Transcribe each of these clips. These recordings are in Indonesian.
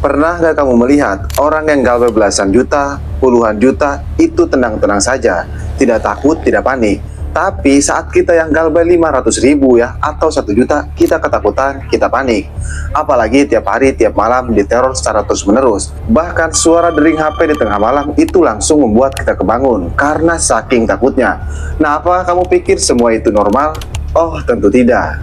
Pernah nggak kamu melihat orang yang galbal belasan juta, puluhan juta, itu tenang-tenang saja, tidak takut, tidak panik. Tapi saat kita yang galbal 500.000 ya, atau 1 juta, kita ketakutan, kita panik. Apalagi tiap hari, tiap malam diteror secara terus-menerus. Bahkan suara dering HP di tengah malam itu langsung membuat kita kebangun, karena saking takutnya. Nah, apakah kamu pikir semua itu normal? Oh, tentu tidak.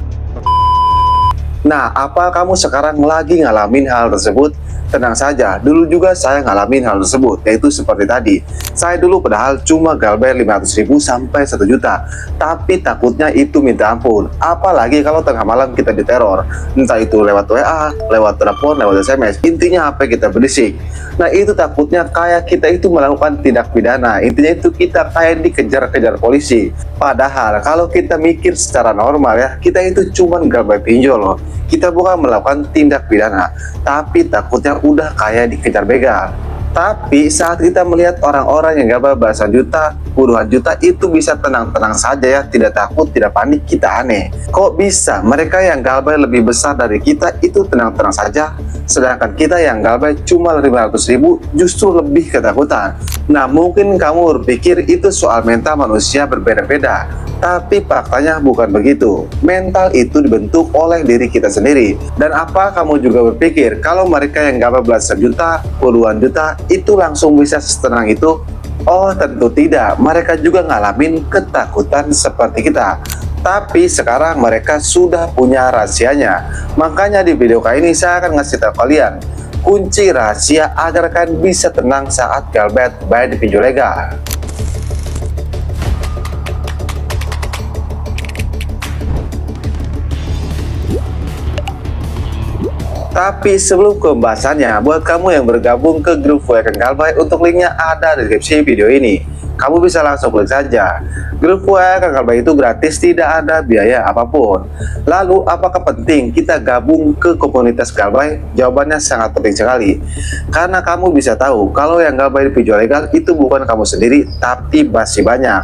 Nah, apa kamu sekarang lagi ngalamin hal tersebut? Tenang saja, dulu juga saya ngalamin hal tersebut, yaitu seperti tadi. Saya dulu padahal cuma galbal 500.000 sampai 1 juta, tapi takutnya itu minta ampun. Apalagi kalau tengah malam kita diteror, entah itu lewat WA, lewat telepon, lewat SMS, intinya HP kita berisik. Nah, itu takutnya kayak kita itu melakukan tindak pidana, intinya itu kita kayak dikejar-kejar polisi. Padahal kalau kita mikir secara normal ya, kita itu cuma galbal pinjol loh. Kita bukan melakukan tindak pidana, tapi takutnya udah kayak dikejar begal. Tapi saat kita melihat orang-orang yang galbal belasan juta, puluhan juta itu bisa tenang-tenang saja ya, tidak takut, tidak panik, kita aneh. Kok bisa mereka yang galbal lebih besar dari kita itu tenang-tenang saja, sedangkan kita yang galbal cuma 500.000 justru lebih ketakutan? Nah, mungkin kamu berpikir itu soal mental manusia berbeda-beda, tapi faktanya bukan begitu. Mental itu dibentuk oleh diri kita sendiri. Dan apa kamu juga berpikir kalau mereka yang galbal belasan juta, puluhan juta itu langsung bisa setenang itu? Oh, tentu tidak. Mereka juga ngalamin ketakutan seperti kita. Tapi sekarang mereka sudah punya rahasianya. Makanya di video kali ini saya akan ngasih tahu kalian kunci rahasia agar kalian bisa tenang saat galbal baik di pinjol legal. Tapi sebelum ke pembahasannya, buat kamu yang bergabung ke grup WA galbal, untuk linknya ada di deskripsi video ini. Kamu bisa langsung klik saja. Grup WA galbal itu gratis, tidak ada biaya apapun. Lalu, apakah penting kita gabung ke komunitas galbal? Jawabannya sangat penting sekali. Karena kamu bisa tahu kalau yang galbal di pinjol legal itu bukan kamu sendiri, tapi masih banyak.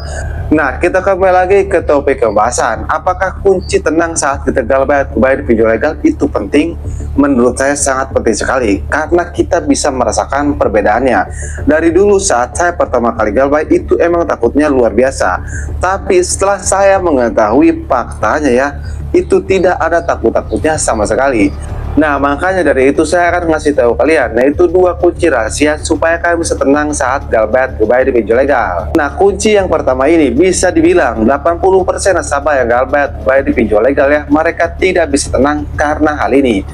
Nah, kita kembali lagi ke topik pembahasan. Apakah kunci tenang saat kita galbal di pinjol legal itu penting? Menurut saya sangat penting sekali, karena kita bisa merasakan perbedaannya. Dari dulu saat saya pertama kali galbal itu emang takutnya luar biasa. Tapi setelah saya mengetahui faktanya ya, itu tidak ada takut-takutnya sama sekali. Nah, makanya dari itu saya akan ngasih tahu kalian, yaitu 2 kunci rahasia supaya kalian bisa tenang saat galbal di pinjol legal. Nah, kunci yang pertama ini bisa dibilang 80% nasabah yang galbal di pinjol legal ya, mereka tidak bisa tenang karena hal ini.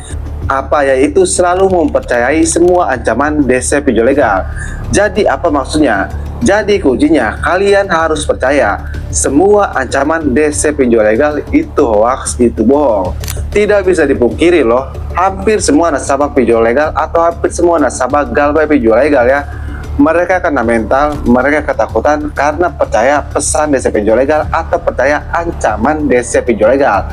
Apa, yaitu selalu mempercayai semua ancaman DC pinjol legal. Jadi apa maksudnya? Jadi kuncinya kalian harus percaya semua ancaman DC pinjol legal itu hoax, itu bohong. Tidak bisa dipungkiri loh, hampir semua nasabah pinjol legal atau hampir semua nasabah galbal pinjol legal ya, mereka kena mental, mereka ketakutan karena percaya pesan DC pinjol legal atau percaya ancaman DC pinjol legal.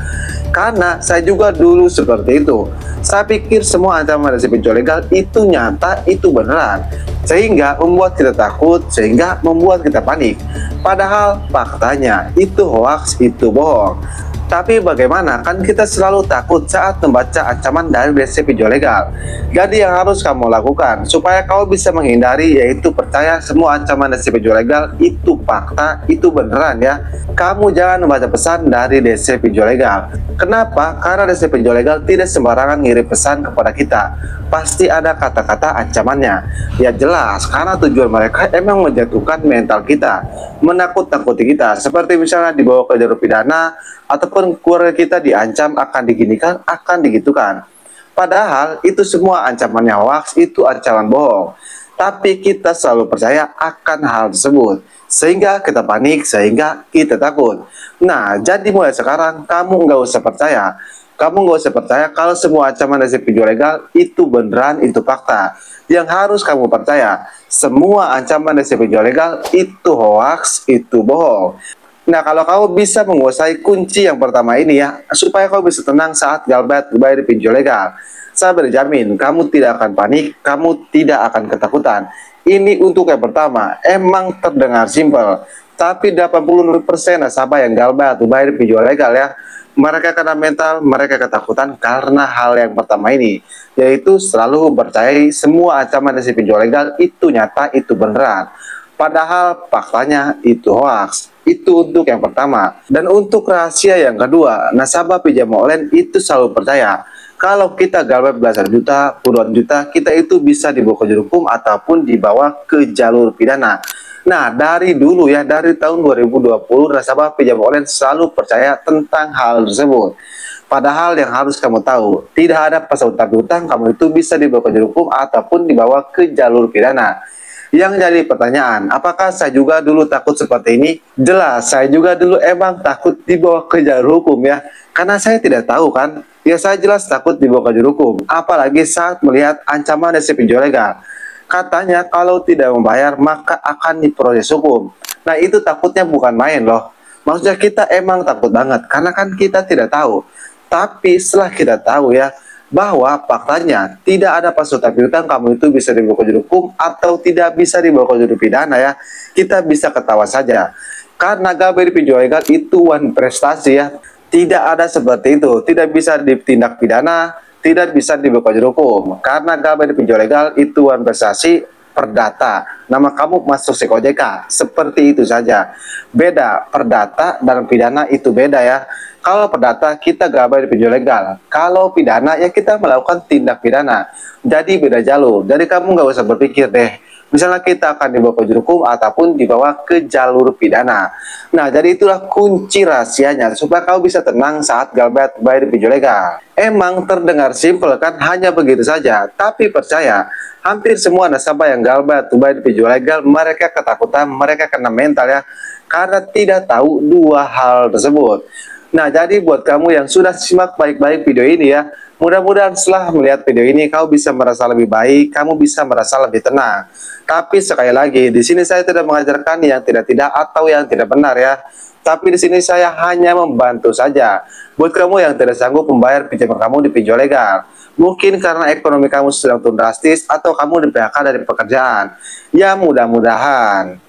Karena saya juga dulu seperti itu. Saya pikir semua ancaman DC pinjol legal itu nyata, itu beneran, sehingga membuat kita takut, sehingga membuat kita panik. Padahal faktanya itu hoax, itu bohong. Tapi bagaimana, kan kita selalu takut saat membaca ancaman dari DC pinjol legal. Jadi yang harus kamu lakukan supaya kamu bisa menghindari, yaitu percaya semua ancaman DC pinjol legal itu fakta, itu beneran ya. Kamu jangan membaca pesan dari DC pinjol legal. Kenapa? Karena DC pinjol legal tidak sembarangan ngirim pesan kepada kita. Pasti ada kata-kata ancamannya. Ya jelas, karena tujuan mereka emang menjatuhkan mental kita, menakut-nakuti kita. Seperti misalnya dibawa ke jalur pidana, ataupun keluarga kita diancam akan diginikan, akan digitukan. Padahal itu semua ancamannya hoax, itu ancaman bohong. Tapi kita selalu percaya akan hal tersebut, sehingga kita panik, sehingga kita takut. Nah, jadi mulai sekarang kamu nggak usah percaya. Kamu nggak usah percaya kalau semua ancaman DC pinjol legal itu beneran, itu fakta. Yang harus kamu percaya, semua ancaman DC pinjol legal itu hoax, itu bohong. Nah, kalau kamu bisa menguasai kunci yang pertama ini ya, supaya kamu bisa tenang saat galbal di pinjol legal, saya berjamin kamu tidak akan panik, kamu tidak akan ketakutan. Ini untuk yang pertama, emang terdengar simpel, Tapi 80% nasabah yang galbah atau bayar pinjol legal ya, mereka kena mental, mereka ketakutan karena hal yang pertama ini, yaitu selalu percayai semua ancaman dari pinjol legal itu nyata, itu beneran. Padahal faktanya itu hoax. Itu untuk yang pertama. Dan untuk rahasia yang kedua, nasabah pinjam online itu selalu percaya kalau kita galbah belasan juta, puluhan juta, kita itu bisa dibawa ke jalur hukum ataupun dibawa ke jalur pidana. Nah, dari dulu ya, dari tahun 2020, nasabah pinjam online selalu percaya tentang hal tersebut. Padahal yang harus kamu tahu, tidak ada pasal utang kamu itu bisa dibawa ke jalur hukum ataupun dibawa ke jalur pidana. Yang jadi pertanyaan, apakah saya juga dulu takut seperti ini? Jelas, saya juga dulu emang takut dibawa ke jalur hukum ya. Karena saya tidak tahu kan, ya saya jelas takut dibawa ke jalur hukum. Apalagi saat melihat ancaman dari pinjol legal. Katanya kalau tidak membayar maka akan diproses hukum. Nah itu takutnya bukan main loh. Maksudnya kita emang takut banget, karena kan kita tidak tahu. Tapi setelah kita tahu ya, bahwa faktanya tidak ada pasal utang kamu itu bisa dibawa ke jalur hukum atau tidak bisa dibawa ke jalur pidana ya, kita bisa ketawa saja karena galbah pinjol legal itu one prestasi ya, tidak ada seperti itu, tidak bisa ditindak pidana, tidak bisa dibawa ke jalur hukum karena galbah pinjol legal itu one prestasi perdata, nama kamu masuk SEK OJK, seperti itu saja. Beda, perdata dan pidana itu beda ya. Kalau perdata kita galbah pinjol legal, kalau pidana ya kita melakukan tindak pidana. Jadi beda jalur. Jadi kamu nggak usah berpikir deh, misalnya kita akan dibawa ke jalur hukum ataupun dibawa ke jalur pidana. Nah, jadi itulah kunci rahasianya supaya kamu bisa tenang saat galbah bayar pinjol legal. Emang terdengar simpel kan, hanya begitu saja. Tapi percaya, hampir semua nasabah yang galbah bayar pinjol legal, mereka ketakutan, mereka kena mental ya, karena tidak tahu dua hal tersebut. Nah, jadi buat kamu yang sudah simak baik-baik video ini ya, mudah-mudahan setelah melihat video ini kamu bisa merasa lebih baik, kamu bisa merasa lebih tenang. Tapi sekali lagi, di sini saya tidak mengajarkan yang tidak-tidak atau yang tidak benar ya. Tapi di sini saya hanya membantu saja. Buat kamu yang tidak sanggup membayar pinjaman kamu di pinjol legal, mungkin karena ekonomi kamu sedang turun drastis atau kamu di PHK dari pekerjaan. Ya mudah-mudahan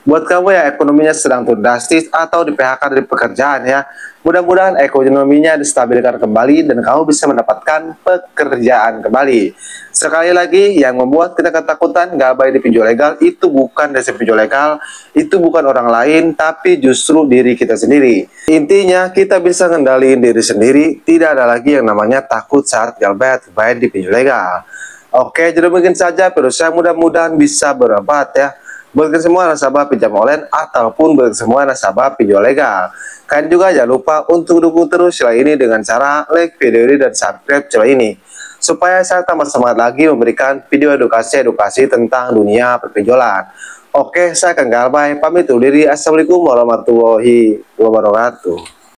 buat kamu yang ekonominya sedang turun drastis atau di PHK dari pekerjaan ya, mudah-mudahan ekonominya distabilkan kembali dan kamu bisa mendapatkan pekerjaan kembali. Sekali lagi, yang membuat kita ketakutan galbah di pinjol legal itu bukan dari pinjol legal, itu bukan orang lain, tapi justru diri kita sendiri. Intinya kita bisa ngendaliin diri sendiri, tidak ada lagi yang namanya takut saat galbah di pinjol legal. Oke, jadi mungkin saja video saya, mudah-mudahan bisa bermanfaat ya buat semua nasabah pinjam online ataupun buat semua nasabah pinjol legal. Kalian juga jangan lupa untuk dukung terus channel ini dengan cara like video ini dan subscribe channel ini, supaya saya tambah semangat lagi memberikan video edukasi tentang dunia perpinjolan. Oke, saya Kang Galbah pamit undur diri. Assalamualaikum warahmatullahi wabarakatuh.